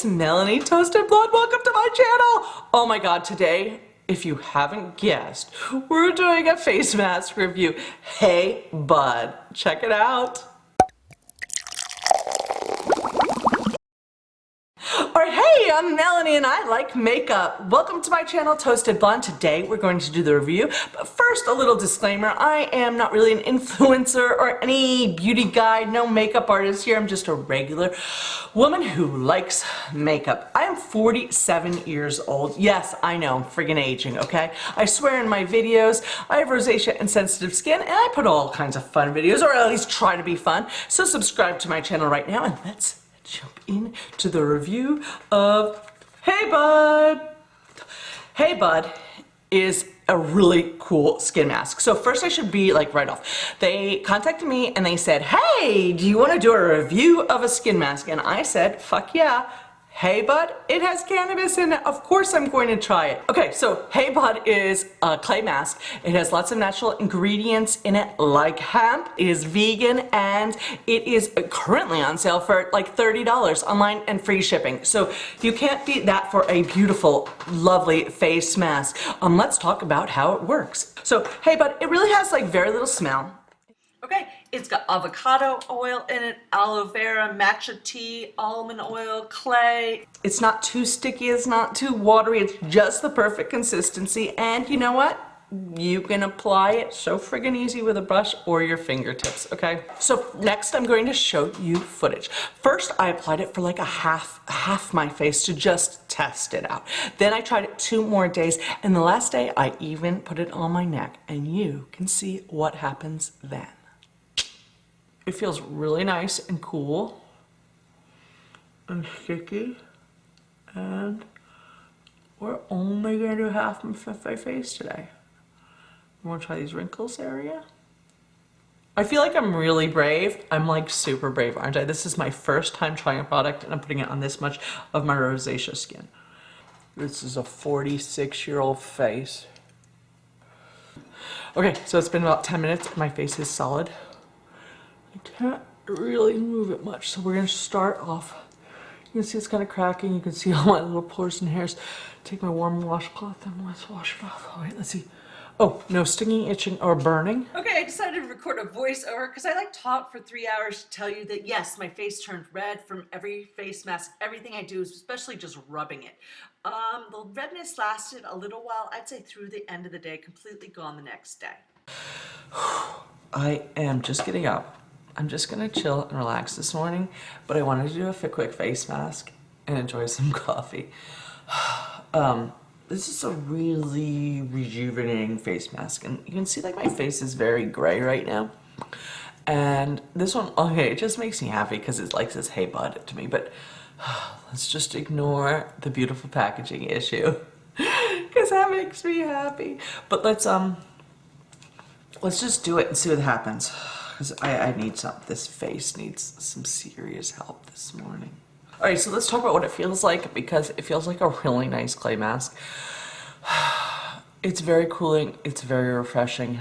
it's Melanie Toasted Blood. Welcome to my channel. Oh my god, today, if you haven't guessed, we're doing a face mask review. Hey bud, check it out. Alright, hey, I'm Melanie and I like makeup. Welcome to my channel, Toasted Blonde. Today we're going to do the review, but first a little disclaimer. I am not really an influencer or any beauty guide, no makeup artist here. I'm just a regular woman who likes makeup. I am 47 years old. Yes, I know, I'm friggin' aging, okay? I swear in my videos, I have rosacea and sensitive skin, and I put all kinds of fun videos, or at least try to be fun. So subscribe to my channel right now, and let's jump into the review of Hey Bud. Hey Bud is a really cool skin mask. So first I should be like right off. They contacted me and they said, hey, do you want to do a review of a skin mask? And I said, fuck yeah. Hey Bud, it has cannabis in it. Of course I'm going to try it. Okay, so Hey Bud is a clay mask. It has lots of natural ingredients in it, like hemp. It is vegan, and it is currently on sale for like $30 online and free shipping. So you can't beat that for a beautiful, lovely face mask. Let's talk about how it works. So Hey Bud, it really has like very little smell. Okay, it's got avocado oil in it, aloe vera, matcha tea, almond oil, clay. It's not too sticky, it's not too watery, it's just the perfect consistency. And you know what? You can apply it so friggin' easy with a brush or your fingertips, okay? So next I'm going to show you footage. First, I applied it for like a half my face to just test it out. Then I tried it 2 more days, and the last day I even put it on my neck, and you can see what happens then. It feels really nice and cool and sticky, and we're only going to do half my face today. You want to try these wrinkles area? I feel like I'm really brave. I'm like super brave, aren't I? This is my first time trying a product and I'm putting it on this much of my rosacea skin. This is a 46-year-old face. Okay, so it's been about 10 minutes and my face is solid. I can't really move it much, so we're going to start off. You can see it's kind of cracking. You can see all my little pores and hairs. Take my warm washcloth and let's wash it off. All right, let's see. Oh, no stinging, itching, or burning. Okay, I decided to record a voiceover because I like talk for 3 hours to tell you that yes, my face turned red from every face mask. Everything I do, especially just rubbing it. The redness lasted a little while. I'd say through the end of the day, completely gone the next day. I am just getting up. I'm just gonna chill and relax this morning, but I wanted to do a quick face mask and enjoy some coffee. This is a really rejuvenating face mask, and you can see like my face is very gray right now. And this one, okay, it just makes me happy because it like says Hey Bud to me, but let's just ignore the beautiful packaging issue because that makes me happy. But let's just do it and see what happens. Because I need some, this face needs some serious help this morning. Alright, so let's talk about what it feels like, because it feels like a really nice clay mask. It's very cooling, it's very refreshing.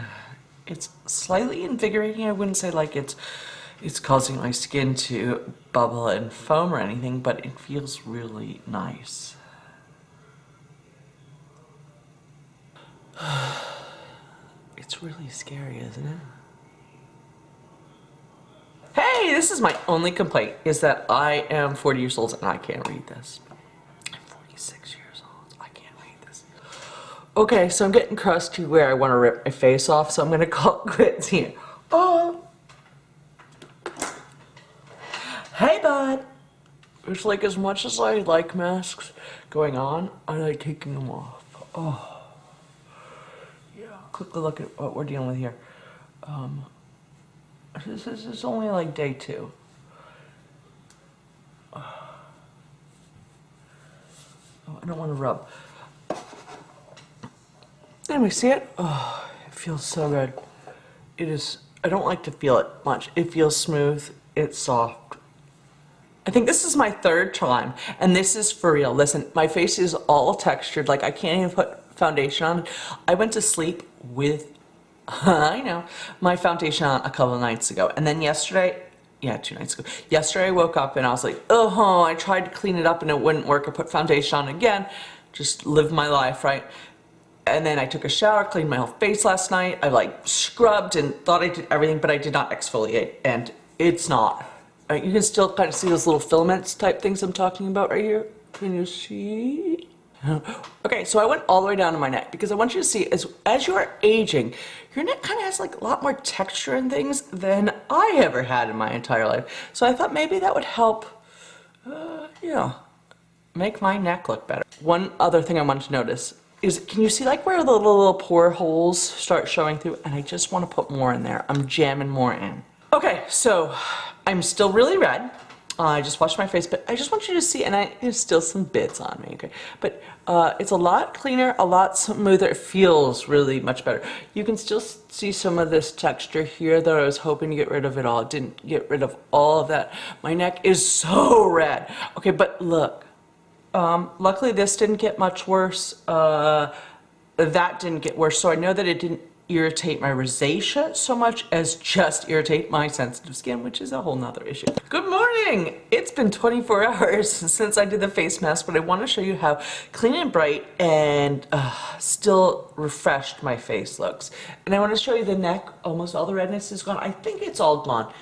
It's slightly invigorating. I wouldn't say like it's causing my skin to bubble and foam or anything, but it feels really nice. It's really scary, isn't it? Hey, this is my only complaint, is that I am 40 years old and I can't read this. I'm 46 years old, I can't read this. Okay, so I'm getting crusty where I want to rip my face off, so I'm going to call it quits here. Oh! Hey bud! It's like as much as I like masks going on, I like taking them off. Oh. Yeah, quickly look at what we're dealing with here. This is only like day 2. Oh, I don't want to rub. Anyway, see it? Oh, it feels so good. It is, I don't like to feel it much. It feels smooth, it's soft. I think this is my 3rd time, and this is for real. Listen, my face is all textured, like I can't even put foundation on. I went to sleep with I know, my foundation on a couple of nights ago, and then yesterday yeah, 2 nights ago. Yesterday I woke up and I was like, oh, I tried to clean it up and it wouldn't work. I put foundation on again, just live my life, right? And then I took a shower, cleaned my whole face last night. I like scrubbed and thought I did everything, but I did not exfoliate, and it's not. You can still kind of see those little filaments type things I'm talking about right here. Can you see? Okay, so I went all the way down to my neck because I want you to see as you are aging, your neck kind of has like a lot more texture and things than I ever had in my entire life. So I thought maybe that would help, make my neck look better. One other thing I wanted to notice is, can you see like where the little pore holes start showing through? And I just want to put more in there. I'm jamming more in. Okay, so I'm still really red. I just washed my face, but I just want you to see, and there's still some bits on me, okay? But it's a lot cleaner, a lot smoother. It feels really much better. You can still see some of this texture here that I was hoping to get rid of it all. It didn't get rid of all of that. My neck is so red. Okay, but look. Luckily this didn't get much worse. That didn't get worse, so I know that it didn't irritate my rosacea so much as just irritate my sensitive skin, which is a whole nother issue. Good morning! It's been 24 hours since I did the face mask, but I want to show you how clean and bright and still refreshed my face looks. And I want to show you the neck. Almost all the redness is gone. I think it's all gone.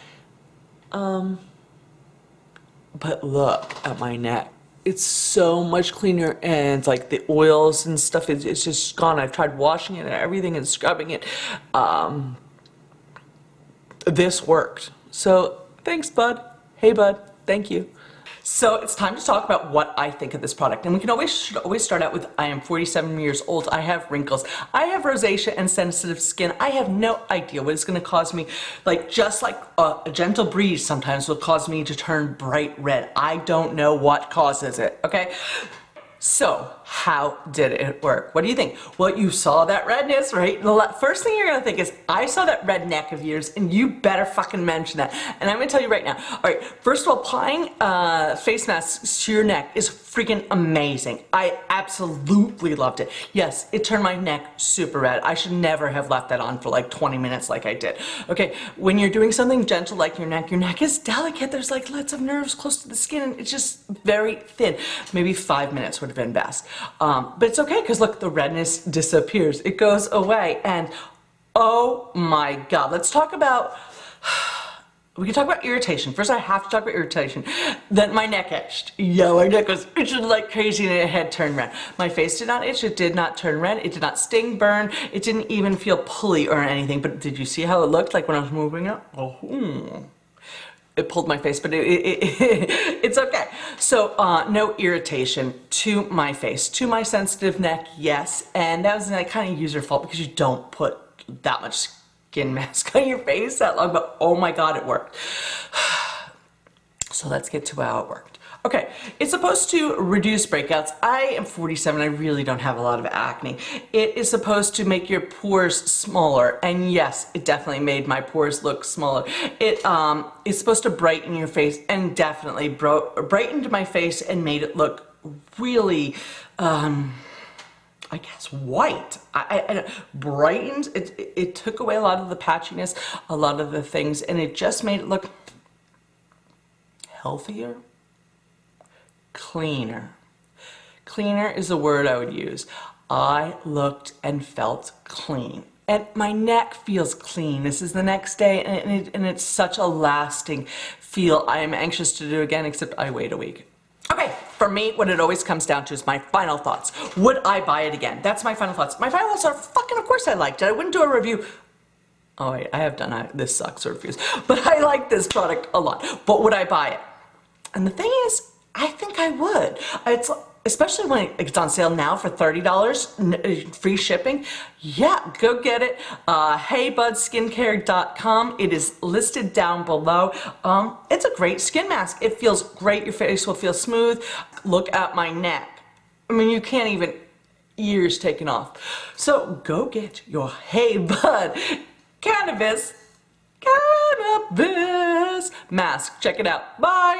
But look at my neck. It's so much cleaner, and like the oils and stuff, it's just gone. I've tried washing it and everything and scrubbing it. This worked. So thanks, bud. Hey, bud. Thank you. So it's time to talk about what I think of this product. And we should always start out with, I am 47 years old. I have wrinkles. I have rosacea and sensitive skin. I have no idea what it's going to cause me. Like, just like a gentle breeze sometimes will cause me to turn bright red. I don't know what causes it, okay? So, how did it work? What do you think? Well, you saw that redness, right? The first thing you're gonna think is, I saw that red neck of yours, and you better fucking mention that. And I'm gonna tell you right now. All right, first of all, applying face masks to your neck is freaking amazing. I absolutely loved it. Yes, it turned my neck super red. I should never have left that on for like 20 minutes like I did. Okay, when you're doing something gentle like your neck is delicate. There's like lots of nerves close to the skin, and it's just very thin. Maybe 5 minutes would have been best. But it's okay, because look, the redness disappears. It goes away, and oh my God, let's talk about, we can talk about irritation. First, I have to talk about irritation. Then my neck itched. Yeah, my neck was itching like crazy, and it had turned red. My face did not itch, it did not turn red, it did not sting, burn, it didn't even feel pulley or anything, but did you see how it looked like when I was moving it? Oh, it pulled my face, but it's okay. So no irritation to my face. To my sensitive neck, yes. And that was kind of user fault, because you don't put that much skin mask on your face that long, but oh my God, it worked. So let's get to how it worked. Okay, it's supposed to reduce breakouts. I am 47, I really don't have a lot of acne. It is supposed to make your pores smaller, and yes, it definitely made my pores look smaller. It is supposed to brighten your face, and definitely brightened my face and made it look really, I guess, white. I brightened, it took away a lot of the patchiness, a lot of the things, and it just made it look healthier. Cleaner. Cleaner is the word I would use. I looked and felt clean. And my neck feels clean. This is the next day, and it's such a lasting feel. I am anxious to do again, except I wait a week. Okay, for me, what it always comes down to is my final thoughts. Would I buy it again? That's my final thoughts. My final thoughts are, fucking of course I liked it. I wouldn't do a review. Oh wait, I have done this sucks reviews. But I like this product a lot. But would I buy it? And the thing is, I think I would. It's especially when it's on sale now for $30, free shipping. Yeah, go get it. HeyBudSkincare.com. It is listed down below. It's a great skin mask. It feels great. Your face will feel smooth. Look at my neck. I mean, you can't even, ears taken off. So go get your Hey Bud Cannabis mask. Check it out. Bye.